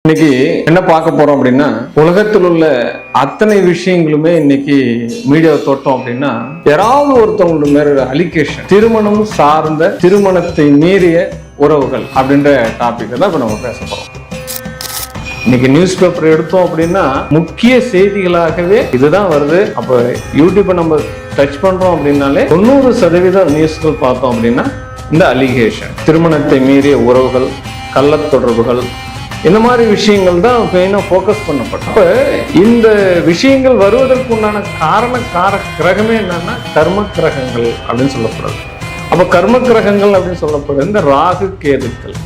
இன்னைக்கு என்ன பார்க்க போறோம் அப்படின்னா, உலகத்தில் உள்ள அத்தனை விஷயங்களுமே இன்னைக்கு மீடியாவை தொட்டோம் அப்படின்னா, யாராவது ஒருத்தவங்களோட மேல அலிகேஷன், திருமணம் சார்ந்த திருமணத்தை மீறிய உறவுகள் அப்படின்ற டாபிக் தான் இப்ப நம்ம பேச போறோம். இன்னைக்கு நியூஸ் பேப்பர் எடுத்தோம் அப்படின்னா முக்கிய செய்திகளாகவே இதுதான் வருது. அப்ப யூடியூப்பை நம்ம டச் பண்றோம் அப்படின்னாலே 90% நியூஸ்கள் பார்த்தோம் அப்படின்னா இந்த அலிகேஷன், திருமணத்தை மீறிய உறவுகள், கள்ளத் தொடர்புகள், இந்த மாதிரி விஷயங்கள் தான் மெயினாக ஃபோக்கஸ் பண்ணப்படும். அப்போ இந்த விஷயங்கள் வருவதற்கு உண்டான கிரகமே என்னன்னா கர்ம கிரகங்கள் அப்படின்னு சொல்லப்படுது. அப்போ கர்ம கிரகங்கள் அப்படின்னு சொல்லப்படுது இந்த ராகு கேதுக்கள்.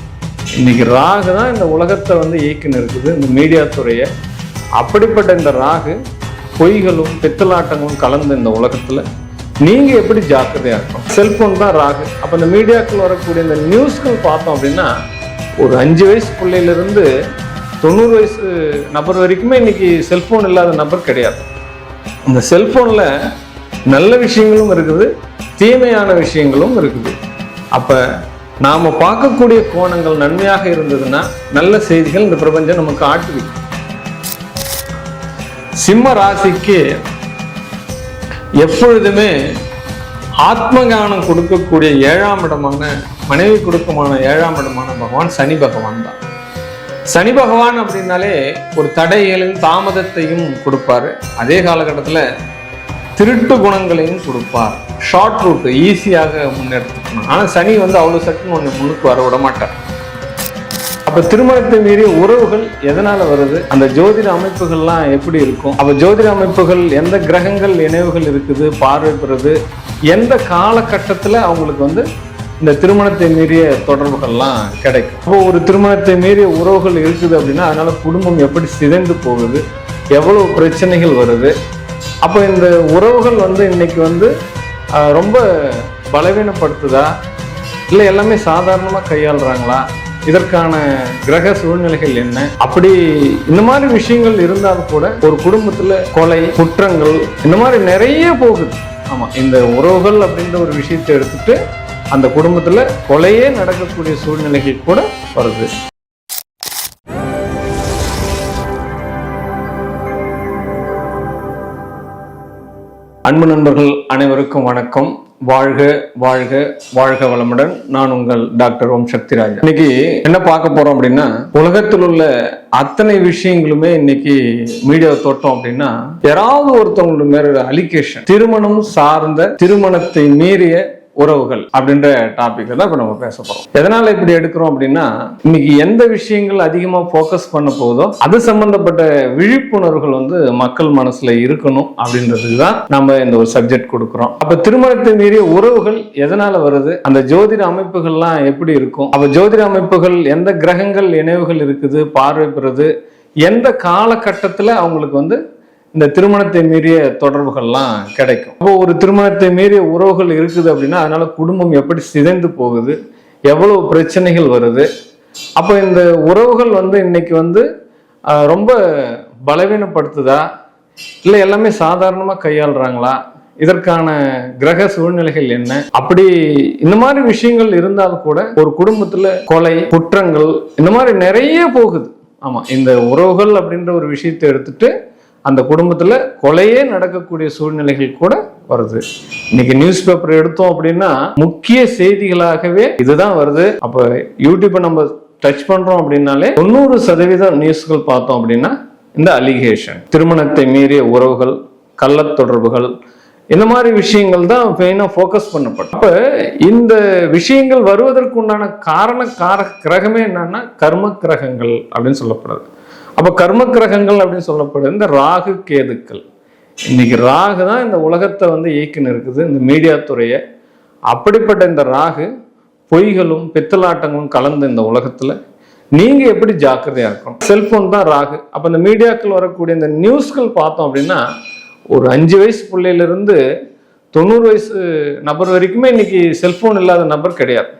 இன்னைக்கு ராகு தான் இந்த உலகத்தை இயக்கின்னு இருக்குது, இந்த மீடியா துறையை. அப்படிப்பட்ட இந்த ராகு பொய்களும் பித்தலாட்டங்களும் கலந்த இந்த உலகத்துல நீங்க எப்படி ஜாக்கிரதையா இருக்கும்? செல்போன் தான் ராகு. அப்ப இந்த மீடியாக்கள் வரக்கூடிய இந்த நியூஸ்கள் பார்த்தோம் அப்படின்னா ஒரு 5 வயசு பிள்ளையிலிருந்து 90 வயசு நபர் வரைக்குமே இன்னைக்கு செல்போன் இல்லாத நபர் கிடையாது. இந்த செல்போன்ல நல்ல விஷயங்களும் இருக்குது, தீமையான விஷயங்களும் இருக்குது. அப்ப நாம பார்க்கக்கூடிய கோணங்கள் நன்மையாக இருந்ததுன்னா நல்ல செய்திகள் இந்த பிரபஞ்சம் நமக்கு ஆட்டுவிக்கும். சிம்ம ராசிக்கு எப்பொழுதுமே ஆத்ம ஞானம் கொடுக்கக்கூடிய 7ஆம் இடமான, மனைவி கொடுக்கமான 7ஆம் இடமான பகவான் சனி பகவான் தான். சனி பகவான் அப்படின்னாலே ஒரு தடைகளையும் தாமதத்தையும் கொடுப்பாரு. அதே காலகட்டத்தில் திருட்டு குணங்களையும் கொடுப்பார். ஷார்ட் ரூட் ஈஸியாக முன்னெடுத்துக்கணும். ஆனால் சனி அவ்வளோ சட்டுன்னு முன்னுக்கு வர விட மாட்டார். அப்ப திருமணத்தை மீறிய உறவுகள் எதனால வருது? அந்த ஜோதிட அமைப்புகள்லாம் எப்படி இருக்கும்? அப்ப ஜோதிட அமைப்புகள் எந்த கிரகங்கள் இணைவுகள் இருக்குது, பார்வை பெறுது, எந்த காலகட்டத்துல அவங்களுக்கு இந்த திருமணத்தை மீறிய தொடர்புகள்லாம் கிடைக்கும். அப்போ ஒரு திருமணத்தை மீறிய உறவுகள் இருக்குது அப்படின்னா அதனால குடும்பம் எப்படி சிதைந்து போகுது, எவ்வளவு பிரச்சனைகள் வருது. அப்போ இந்த உறவுகள் இன்னைக்கு ரொம்ப பலவீனப்படுத்துதா, இல்லை எல்லாமே சாதாரணமா கையாளுறாங்களா, இதற்கான கிரக சூழ்நிலைகள் என்ன? அப்படி இந்த மாதிரி விஷயங்கள் இருந்தாலும் கூட ஒரு குடும்பத்துல கொலை, குற்றங்கள் இந்த மாதிரி நிறைய போகுது. ஆமா, இந்த உறவுகள் அப்படின்ற ஒரு விஷயத்தை எடுத்துட்டு அந்த குடும்பத்துல கொலையே நடக்கக்கூடிய சூழ்நிலைகள் கூட வருது. அன்பு நண்பர்கள் அனைவருக்கும் வணக்கம். வாழ்க வாழ்க வாழ்க வளமுடன். நான் உங்கள் டாக்டர் ஓம் சக்திராஜ். இன்னைக்கு என்ன பார்க்க போறோம் அப்படின்னா, உலகத்தில் உள்ள அத்தனை விஷயங்களுமே இன்னைக்கு மீடியாவை தொட்டோம் அப்படின்னா யாராவது ஒருத்தவங்களோட மேல அலிகேஷன், திருமணம் சார்ந்த திருமணத்தை மீறிய உறவுகள் அப்படின்ற டாபிக் தான் இப்ப நம்ம பேச போறோம். எதனால இப்படி எடுக்கிறோம் அப்படின்னா, இன்னைக்கு எந்த விஷயங்கள் அதிகமா போக்கஸ் பண்ண போதோ அது சம்பந்தப்பட்ட விழிப்புணர்வுகள் மக்கள் மனசுல இருக்கணும் அப்படின்றதுக்கு தான் நம்ம இந்த ஒரு சப்ஜெக்ட் கொடுக்கிறோம். அப்ப திருமணத்தை மீறிய உறவுகள் எதனால வருது, அந்த ஜோதிட அமைப்புகள்லாம் எப்படி இருக்கும், அப்ப ஜோதிட அமைப்புகள் எந்த கிரகங்கள் இணைவுகள் இருக்குது, பார்வை பெறுது, எந்த காலகட்டத்துல அவங்களுக்கு இந்த திருமணத்தை மீறிய தொடர்புகள்லாம் கிடைக்கும். அப்போ ஒரு திருமணத்தை மீறிய உறவுகள் இருக்குது அப்படின்னா அதனால குடும்பம் எப்படி சிதைந்து போகுது, எவ்வளவு பிரச்சனைகள் வருது. அப்போ இந்த உறவுகள் இன்னைக்கு ரொம்ப பலவீனப்படுத்துதா, இல்லை எல்லாமே சாதாரணமா கையாளுறாங்களா, இதற்கான கிரக சூழ்நிலைகள் என்ன? அப்படி இந்த மாதிரி விஷயங்கள் இருந்தாலும் கூட ஒரு குடும்பத்துல கொலை, குற்றங்கள் இந்த மாதிரி நிறைய போகுது. ஆமா, இந்த உறவுகள் அப்படின்ற ஒரு விஷயத்தை எடுத்துட்டு அந்த குடும்பத்துல கொலையே நடக்கக்கூடிய சூழ்நிலைகள் கூட வருது. இன்னைக்கு நியூஸ் பேப்பர் எடுத்தோம் அப்படின்னா முக்கிய செய்திகளாகவே இதுதான் வருது. அப்ப யூடியூப்பை நம்ம டச் பண்றோம் அப்படின்னாலே 90% நியூஸ்கள் பார்த்தோம் அப்படின்னா இந்த அலிகேஷன், திருமணத்தை மீறிய உறவுகள், கள்ளத் தொடர்புகள், இந்த மாதிரி விஷயங்கள் தான் மெயினாக ஃபோக்கஸ் பண்ணப்படும். அப்ப இந்த விஷயங்கள் வருவதற்கு உண்டான கிரகமே என்னன்னா கர்ம கிரகங்கள் அப்படின்னு சொல்லப்படுது. அப்ப கர்ம கிரகங்கள் அப்படின்னு சொல்லப்படுது இந்த ராகு கேதுக்கள். இன்னைக்கு ராகு தான் இந்த உலகத்தை இயக்கின்னு இருக்குது, இந்த மீடியா துறையை. அப்படிப்பட்ட இந்த ராகு பொய்களும் பித்தலாட்டங்களும் கலந்த இந்த உலகத்துல நீங்க எப்படி ஜாக்கிரதையா இருக்கணும்? செல்போன் தான் ராகு. அப்ப இந்த மீடியாக்கள் வரக்கூடிய இந்த நியூஸ்கள் பார்த்தோம் அப்படின்னா ஒரு 5 வயசு பிள்ளையிலிருந்து 90 வயசு நபர் வரைக்குமே இன்னைக்கு செல்போன் இல்லாத நபர் கிடையாது.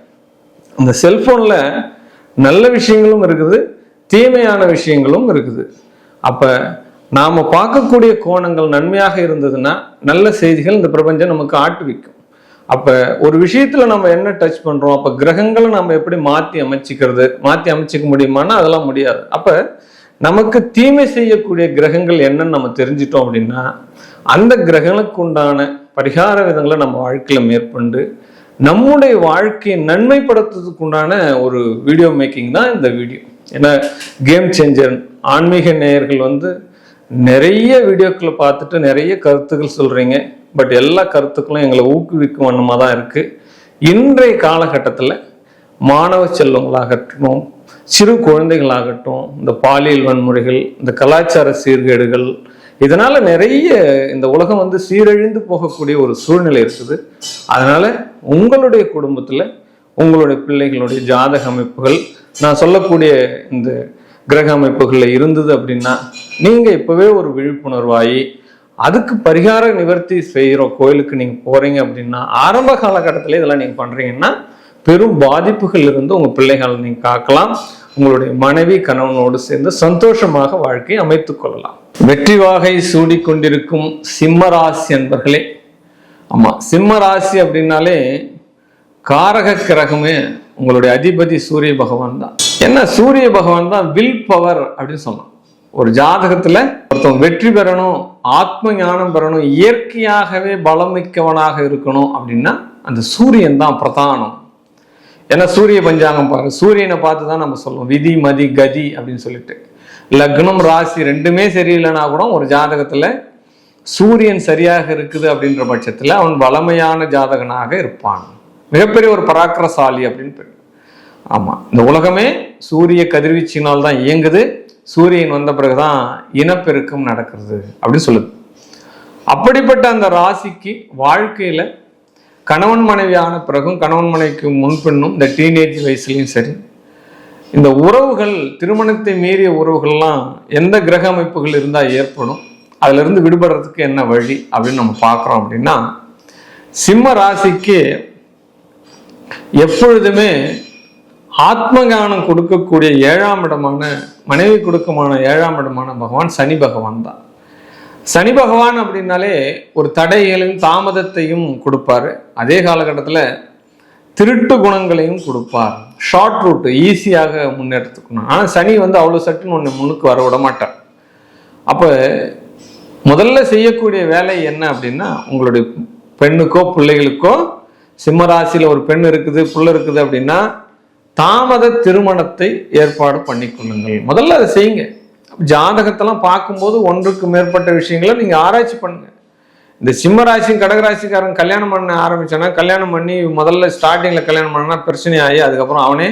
இந்த செல்போன்ல நல்ல விஷயங்களும் இருக்குது, தீமையான விஷயங்களும் இருக்குது. அப்ப நாம பார்க்கக்கூடிய கோணங்கள் நன்மையாக இருந்ததுன்னா நல்ல செய்திகள் இந்த பிரபஞ்சம் நமக்கு ஆட்டுவிக்கும். அப்ப ஒரு விஷயத்துல நம்ம என்ன டச் பண்றோம், அப்ப கிரகங்களை நம்ம எப்படி மாத்தி அமைச்சிக்க முடியுமான்னா அதெல்லாம் முடியாது. அப்ப நமக்கு தீமை செய்யக்கூடிய கிரகங்கள் என்னன்னு நம்ம தெரிஞ்சிட்டோம் அப்படின்னா அந்த கிரகங்களுக்கு உண்டான பரிகார விதங்களை நம்ம வாழ்க்கையில மேற்கொண்டு நம்முடைய வாழ்க்கையை நன்மைப்படுத்துறதுக்கு உண்டான ஒரு வீடியோ மேக்கிங் தான் இந்த வீடியோ. ஏன்னா கேம் சேஞ்சர் ஆன்மீக நேயர்கள் நிறைய வீடியோக்களை பார்த்துட்டு நிறைய கருத்துக்கள் சொல்றீங்க. பட் எல்லா கருத்துக்களும் எங்களை ஊக்குவிக்கும் வண்ணமாக தான் இருக்கு. இன்றைய காலகட்டத்தில் மாணவ செல்வங்களாகட்டும், சிறு குழந்தைகளாகட்டும், இந்த பாலியல் வன்முறைகள், இந்த கலாச்சார சீர்கேடுகள், இதனால நிறைய இந்த உலகம் சீரழிந்து போகக்கூடிய ஒரு சூழ்நிலை இருக்குது. அதனால உங்களுடைய குடும்பத்துல உங்களுடைய பிள்ளைகளுடைய ஜாதக அமைப்புகள் நான் சொல்லக்கூடிய இந்த கிரக அமைப்புகள்ல இருந்தது அப்படின்னா நீங்க இப்பவே ஒரு விழிப்புணர்வாயி அதுக்கு பரிகார நிவர்த்தி செய்கிற கோயிலுக்கு நீங்க போறீங்க அப்படின்னா ஆரம்ப காலகட்டத்தில் இதெல்லாம் நீங்க பண்றீங்கன்னா பெரும் பாதிப்புகள் இருந்து உங்க பிள்ளைகளை நீங்க காக்கலாம். உங்களுடைய மனைவி கணவனோடு சேர்ந்து சந்தோஷமாக வாழ்க்கையை அமைத்துக் கொள்ளலாம். வெற்றி வாகை சூடிக்கொண்டிருக்கும் சிம்மராசி அன்பர்களே, ஆமா, சிம்மராசி அப்படின்னாலே காரக கிரகமே உங்களுடைய அதிபதி சூரிய பகவான் தான். என்ன சூரிய பகவான் தான் வில் பவர் அப்படின்னு சொன்னோம். ஒரு ஜாதகத்துல ஒருத்தவங்க வெற்றி பெறணும், ஆத்ம ஞானம் பெறணும், இயற்கையாகவே பலம் மிக்கவனாக இருக்கணும் அப்படின்னா அந்த சூரியன் தான் பிரதானம். ஏன்னா சூரிய பஞ்சாங்கம் பாருங்க, சூரியனை பார்த்து தான் நம்ம சொல்லுவோம் விதி மதி கதி அப்படின்னு சொல்லிட்டு. லக்னம் ராசி ரெண்டுமே சரியில்லைன்னா கூட ஒரு ஜாதகத்துல சூரியன் சரியாக இருக்குது அப்படின்ற பட்சத்துல அவன் வளமையான ஜாதகனாக இருப்பான், மிகப்பெரிய ஒரு பராக்கிரசாலி அப்படின்னு. ஆமா, இந்த உலகமே சூரிய கதிர்வீச்சினால் தான் இயங்குது. சூரியன் வந்த பிறகுதான் இனப்பெருக்கம் நடக்கிறது அப்படின்னு சொல்லுது. அப்படிப்பட்ட அந்த ராசிக்கு வாழ்க்கையில கணவன் மனைவியான பிறகும் கணவன் மனைவிக்கு முன்பின்னும் இந்த டீனேஜ் வயசுலையும் சரி, இந்த உறவுகள் திருமணத்தை மீறிய உறவுகள்லாம் எந்த கிரக அமைப்புகள் இருந்தால் ஏற்படும், அதுல இருந்து விடுபடுறதுக்கு என்ன வழி அப்படின்னு நம்ம பார்க்குறோம். அப்படின்னா சிம்ம ராசிக்கு எப்பொழுதுமே ஆத்ம ஞானம் கொடுக்கக்கூடிய 7ஆம் இடமான மனைவி கொடுக்கமான 7ஆம் இடமான பகவான் சனி பகவான் தான். சனி பகவான் அப்படின்னாலே ஒரு தடைகளையும் தாமதத்தையும் கொடுப்பாரு. அதே காலகட்டத்தில் திருட்டு குணங்களையும் கொடுப்பார். ஷார்ட் ரூட் ஈஸியாக முன்னெடுத்துக்கணும். ஆனால் சனி அவ்வளோ சட்டுன்னு ஒன்று முன்னுக்கு வர விட மாட்டார். அப்போ முதல்ல செய்யக்கூடிய வேலை என்ன அப்படின்னா உங்களுடைய பெண்ணுக்கோ பிள்ளைகளுக்கோ, சிம்மராசியில் ஒரு பெண் இருக்குது புள்ள இருக்குது அப்படின்னா தாமத திருமணத்தை ஏற்பாடு பண்ணிக்கொள்ளுங்கள். முதல்ல அதை செய்யுங்க. ஜாதகத்தெல்லாம் பார்க்கும்போது ஒன்றுக்கு மேற்பட்ட விஷயங்களை நீங்க ஆராய்ச்சி பண்ணுங்க. இந்த சிம்மராசியும் கடகராசிக்காரன் கல்யாணம் பண்ண ஆரம்பிச்சானா, கல்யாணம் பண்ணி முதல்ல ஸ்டார்டிங்ல கல்யாணம் பண்ணா பிரச்சனை ஆகி அதுக்கப்புறம் அவனே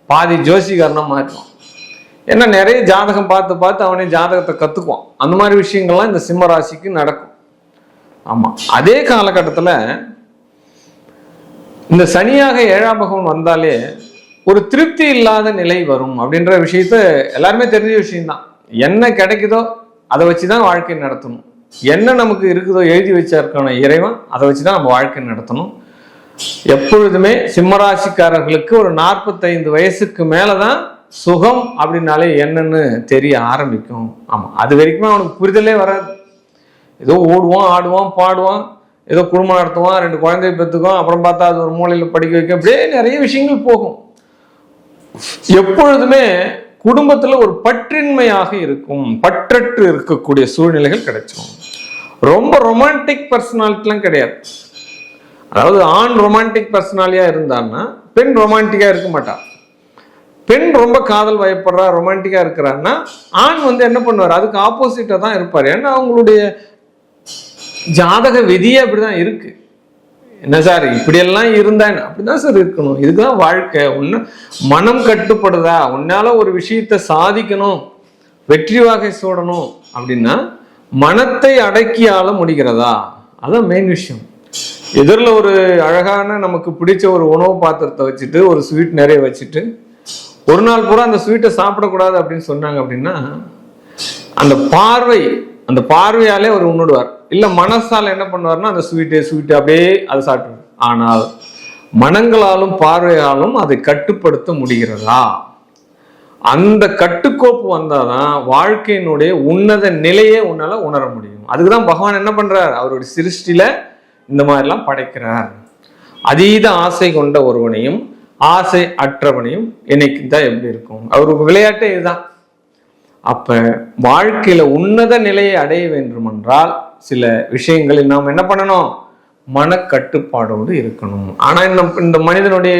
பாதி ஜோசிகாரனா மாற்றுவான். ஏன்னா நிறைய ஜாதகம் பார்த்து பார்த்து அவனே ஜாதகத்தை கத்துக்குவான். அந்த மாதிரி விஷயங்கள்லாம் இந்த சிம்மராசிக்கு நடக்கும். ஆமா, அதே காலகட்டத்தில் இந்த சனியாக 7ஆம் பகவான் வந்தாலே ஒரு திருப்தி இல்லாத நிலை வரும் அப்படின்ற விஷயத்த எல்லாருமே தெரிஞ்ச விஷயம்தான். என்ன கிடைக்குதோ அதை வச்சுதான் வாழ்க்கை நடத்தணும். என்ன நமக்கு இருக்குதோ எழுதி வச்சிருக்கான இறைவன் அதை வச்சுதான் நம்ம வாழ்க்கை நடத்தணும். எப்பொழுதுமே சிம்மராசிக்காரர்களுக்கு ஒரு 45 வயசுக்கு மேலதான் சுகம் அப்படின்னாலே என்னன்னு தெரிய ஆரம்பிக்கும். ஆமா, அது வரைக்குமே அவனுக்கு புரிதலே வராது. ஏதோ ஓடுவான், ஆடுவான், பாடுவான், ஏதோ குடும்பம் நடத்துவான், 2 குழந்தை பெற்றுக்கும், அப்புறம் பார்த்தா அது ஒரு மூலையில படிக்க வைக்கும், அப்படியே நிறைய விஷயங்கள் போகும். எப்பொழுதுமே குடும்பத்துல ஒரு பற்றின்மையாக இருக்கும், பற்றற்று இருக்கக்கூடிய சூழ்நிலைகள் கிடைச்சிடும். ரொம்ப ரொமான்டிக் பர்சனாலிட்டிலாம் கிடையாது. அதாவது ஆண் ரொமான்டிக் பர்சனாலிட்டியா இருந்தான்னா பெண் ரொமான்டிக்கா இருக்க மாட்டான். பெண் ரொம்ப காதல் வயப்படுறா, ரொமான்டிக்கா இருக்கிறான்னா ஆண் என்ன பண்ணுவார், அதுக்கு ஆப்போசிட்டா தான் இருப்பார். ஏன்னா அவங்களுடைய ஜாதக விதியே அப்படிதான் இருக்கு. என்ன சார் இப்படியெல்லாம் இருந்தான், அப்படிதான் சார் இருக்கணும், இதுதான் வாழ்க்கை. ஒன்று மனம் கட்டுப்படுதா, உன்னால ஒரு விஷயத்தை சாதிக்கணும், வெற்றி வாகை சூடணும் அப்படின்னா மனத்தை அடக்கி ஆள முடிகிறதா, அதான் மெயின் விஷயம். எதிரில் ஒரு அழகான நமக்கு பிடிச்ச ஒரு உணவு பாத்திரத்தை வச்சுட்டு ஒரு ஸ்வீட் நிறைய வச்சுட்டு ஒரு நாள் பூரா அந்த ஸ்வீட்டை சாப்பிடக்கூடாது அப்படின்னு சொன்னாங்க அப்படின்னா அந்த பார்வையாலே அவர் உண்ணுடுவார். இல்ல மனசால என்ன பண்ணுவார்னா அந்த ஸ்வீட்டு அப்படியே அதை சாப்பிடுவார். ஆனால் மனங்களாலும் பார்வையாலும் அதை கட்டுப்படுத்த முடிகிறதா? அந்த கட்டுக்கோப்பு வந்தாதான் வாழ்க்கையினுடைய உன்னத நிலையே உன்னால உணர முடியும். அதுக்குதான் பகவான் என்ன பண்றார், அவருடைய சிருஷ்டில இந்த மாதிரிலாம் படைக்கிறார். அதீத ஆசை கொண்ட ஒருவனையும் ஆசை அற்றவனையும் என்னைக்குதான் எப்படி இருக்கும்? அவருக்கு விளையாட்டே இதுதான். அப்ப வாழ்க்கையில உன்னத நிலையை அடைய வேண்டும் என்றால் சில விஷயங்களில் நாம் என்ன பண்ணணும்? மனக்கட்டுப்பாடோடு இருக்கணும். ஆனா இந்த மனிதனுடைய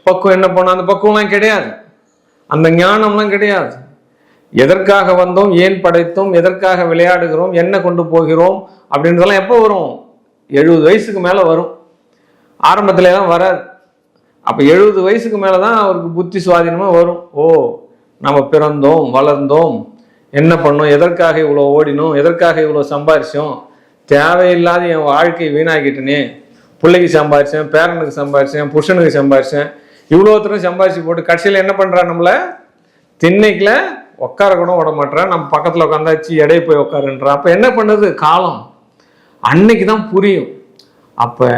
பக்குவம் என்ன பண்ண? அந்த பக்குவம்லாம் கிடையாது, அந்த ஞானம்லாம் கிடையாது. எதற்காக வந்தோம், ஏன் படைத்தோம், எதற்காக விளையாடுகிறோம், என்ன கொண்டு போகிறோம் அப்படின்றதெல்லாம் எப்போ வரும்? 70 வயசுக்கு மேல வரும். ஆரம்பத்துல எல்லாம் வராது. அப்ப 70 வயசுக்கு மேலதான் அவருக்கு புத்தி சுவாதீனமா வரும். ஓ, நம்ம பிறந்தோம், வளர்ந்தோம், என்ன பண்ணோம், எதற்காக இவ்வளோ ஓடினோம், எதற்காக இவ்வளோ சம்பாரிச்சோம், தேவையில்லாத என் வாழ்க்கையை வீணாக்கிட்டேனே, பிள்ளைக்கு சம்பாரிச்சேன், பேரனுக்கு சம்பாரிச்சேன், புருஷனுக்கு சம்பாரிச்சேன், இவ்வளோத்தரும் சம்பாரிச்சு போட்டு கடைசியில் என்ன பண்றா? நம்மள திண்ணைக்குல உட்கார கூட விட மாட்டேன், நம்ம பக்கத்துல உட்காந்தாச்சு எடையை போய் உட்காருன்றா. அப்ப என்ன பண்ணுது காலம்? அன்னைக்குதான் புரியும். அப்ப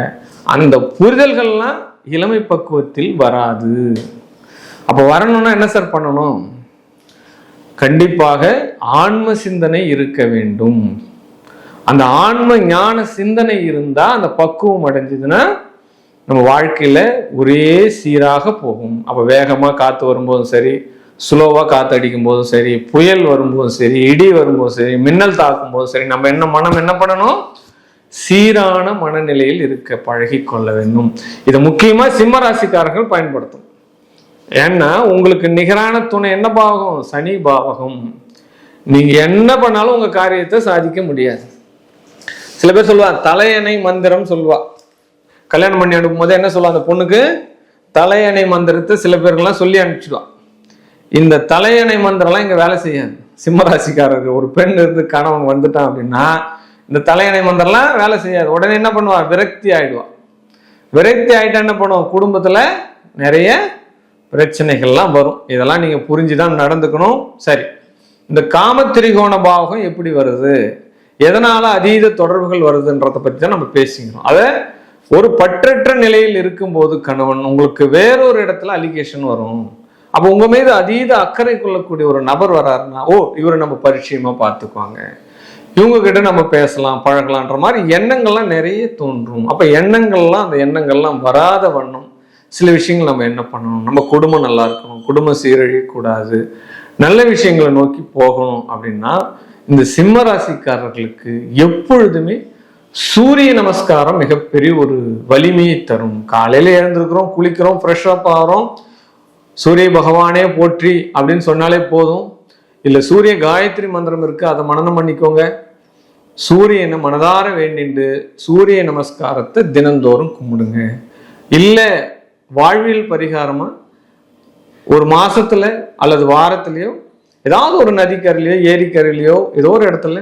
அந்த புரிதல்கள்லாம் இளமை பக்குவத்தில் வராது. அப்ப வரணும்னா என்ன சார் பண்ணணும்? கண்டிப்பாக ஆன்ம சிந்தனை இருக்க வேண்டும். அந்த ஆன்ம ஞான சிந்தனை இருந்தா, அந்த பக்குவம் அடைஞ்சதுன்னா நம்ம வாழ்க்கையில ஒரே சீராக போகும். அப்ப வேகமா காத்து வரும்போதும் சரி, ஸ்லோவா காத்து அடிக்கும் போதும் சரி, புயல் வரும்போதும் சரி, இடி வரும்போதும் சரி, மின்னல் தாக்கும் போதும் சரி, நம்ம மனம் என்ன பண்ணணும்? சீரான மனநிலையில் இருக்க பழகி கொள்ள வேண்டும். இதை முக்கியமா சிம்ம ராசிக்காரர்கள் பயன்படுத்தும். ஏன்னா உங்களுக்கு நிகரான துணை என்ன பாவகம்? சனி பாவகம். நீங்க என்ன பண்ணாலும் உங்க காரியத்தை சாதிக்க முடியாது. சில பேர் சொல்லுவா தலையணை மந்திரம் சொல்லுவா. கல்யாணம் பண்ணி அனுப்பும் போது என்ன சொல்லுவா? அந்த பொண்ணுக்கு தலையணை மந்திரத்தை சில பேருக்கெல்லாம் சொல்லி அனுப்பிச்சுடுவா. இந்த தலையணை மந்திரம்லாம் இங்க வேலை செய்யாது. சிம்மராசிக்காரருக்கு ஒரு பெண் இருந்து கணவன் வந்துட்டான் அப்படின்னா இந்த தலையணை மந்திரம்லாம் வேலை செய்யாது. உடனே என்ன பண்ணுவா? விரக்தி ஆயிடுவா. விரக்தி ஆயிட்டா என்ன பண்ணுவோம்? குடும்பத்துல நிறைய பிரச்சனைகள்லாம் வரும். இதெல்லாம் நீங்க புரிஞ்சுதான் நடந்துக்கணும். சரி, இந்த காமத்திரிகோண பாவகம் எப்படி வருது, எதனால அதீத தொடர்புகள் வருதுன்றதை பற்றி தான் நம்ம பேசிக்கிறோம். அதை ஒரு பற்றற்ற நிலையில் இருக்கும்போது கணவன் உங்களுக்கு வேறொரு இடத்துல அலிகேஷன் வரும். அப்போ உங்க மீது அதீத அக்கறை கொள்ளக்கூடிய ஒரு நபர் வராருன்னா, ஓ இவரை நம்ம பரிச்சயமா பார்த்துக்குவாங்க, இவங்க கிட்ட நம்ம பேசலாம், பழகலான்ற மாதிரி எண்ணங்கள்லாம் நிறைய தோன்றும். அப்ப எண்ணங்கள்லாம் அந்த எண்ணங்கள்லாம் வராத வண்ணம் சில விஷயங்கள் நம்ம என்ன பண்ணணும்? நம்ம குடும்பம் நல்லா இருக்கணும், குடும்பம் சீரழியக்கூடாது, நல்ல விஷயங்களை நோக்கி போகணும் அப்படின்னா இந்த சிம்ம ராசிக்காரர்களுக்கு எப்பொழுதுமே சூரிய நமஸ்காரம் மிகப்பெரிய ஒரு வலிமையை தரும். காலையில எழுந்திருக்கிறோம், குளிக்கிறோம், ஃப்ரெஷ் அப் ஆகிறோம், சூரிய பகவானே போற்றி அப்படின்னு சொன்னாலே போதும். இல்ல சூரிய காயத்ரி மந்திரம் இருக்கு, அதை மனனம் பண்ணிக்கோங்க. சூரியனை மனதார வேண்டிண்டு சூரிய நமஸ்காரத்தை தினந்தோறும் கும்பிடுங்க. இல்ல வாழ்வியல் பரிகாரமா ஒரு மாசத்துல அல்லது வாரத்திலேயோ ஏதாவது ஒரு நதிக்கரையிலையோ ஏரிக்கரையிலையோ ஏதோ ஒரு இடத்துல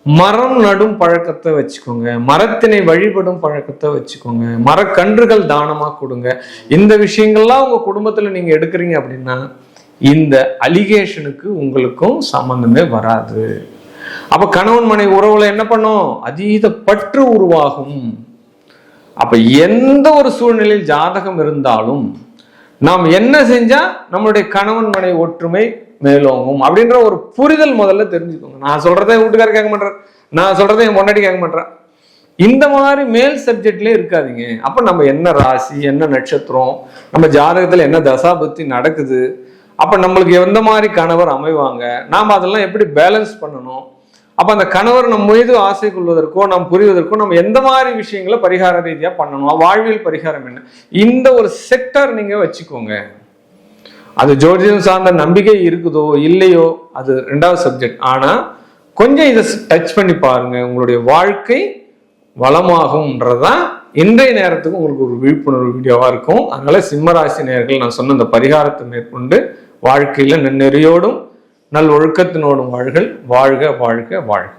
மரம் நடும் பழக்கத்தை வச்சுக்கோங்க, மரத்தினை வழிபடும் பழக்கத்தை வச்சுக்கோங்க, மரக்கன்றுகள் தானமா கொடுங்க. இந்த விஷயங்கள்லாம் உங்க குடும்பத்துல நீங்க எடுக்கிறீங்க அப்படின்னா இந்த அலிகேஷனுக்கு உங்களுக்கும் சம்பந்தமே வராது. அப்ப கணவன் மனைவி உறவுல என்ன பண்ணும்? அதீத பற்று உருவாகும். அப்ப எந்த ஒரு சூழ்நிலையில் ஜாதகம் இருந்தாலும் நாம் என்ன செஞ்சா நம்மளுடைய கணவன் மனைவி ஒற்றுமை மேலோங்கும் அப்படின்ற ஒரு புரிதல் முதல்ல தெரிஞ்சுக்கோங்க. நான் சொல்றதை வீட்டுக்காரர் கேட்க மாட்டேன், நான் சொல்றதை என் பொண்டாட்டி கேட்க மாட்டேன், இந்த மாதிரி மேல் சப்ஜெக்ட்லயே இருக்காதீங்க. அப்ப நம்ம என்ன ராசி, என்ன நட்சத்திரம், நம்ம ஜாதகத்துல என்ன தசாபுத்தி நடக்குது, அப்ப நம்மளுக்கு எந்த மாதிரி கணவர் அமைவாங்க, நாம் அதெல்லாம் எப்படி பேலன்ஸ் பண்ணணும், அப்ப அந்த கணவர் நம்ம மீது ஆசை கொள்வதற்கோ நாம் புரிவதற்கோ நம்ம எந்த மாதிரி விஷயங்களை பரிகார ரீதியா பண்ணணும், வாழ்வியல் பரிகாரம் என்ன, இந்த ஒரு செக்டர் நீங்க வச்சுக்கோங்க. அது ஜோதிடம் சார்ந்த நம்பிக்கை இருக்குதோ இல்லையோ அது ரெண்டாவது சப்ஜெக்ட். ஆனா கொஞ்சம் இதை டச் பண்ணி பாருங்க, உங்களுடைய வாழ்க்கை வளமாகும்ன்றதுதான் இன்றைய நேரத்துக்கு உங்களுக்கு ஒரு விழிப்புணர்வு வீடியோவா இருக்கும். அதனால சிம்மராசி நேயர்கள் நான் சொன்ன இந்த பரிகாரத்தை மேற்கொண்டு வாழ்க்கையில நன்னெறியோடும் நல் ஒழுக்கத்தினோடும் வாழ்கள் வாழ்க வாழ்க வாழ்க.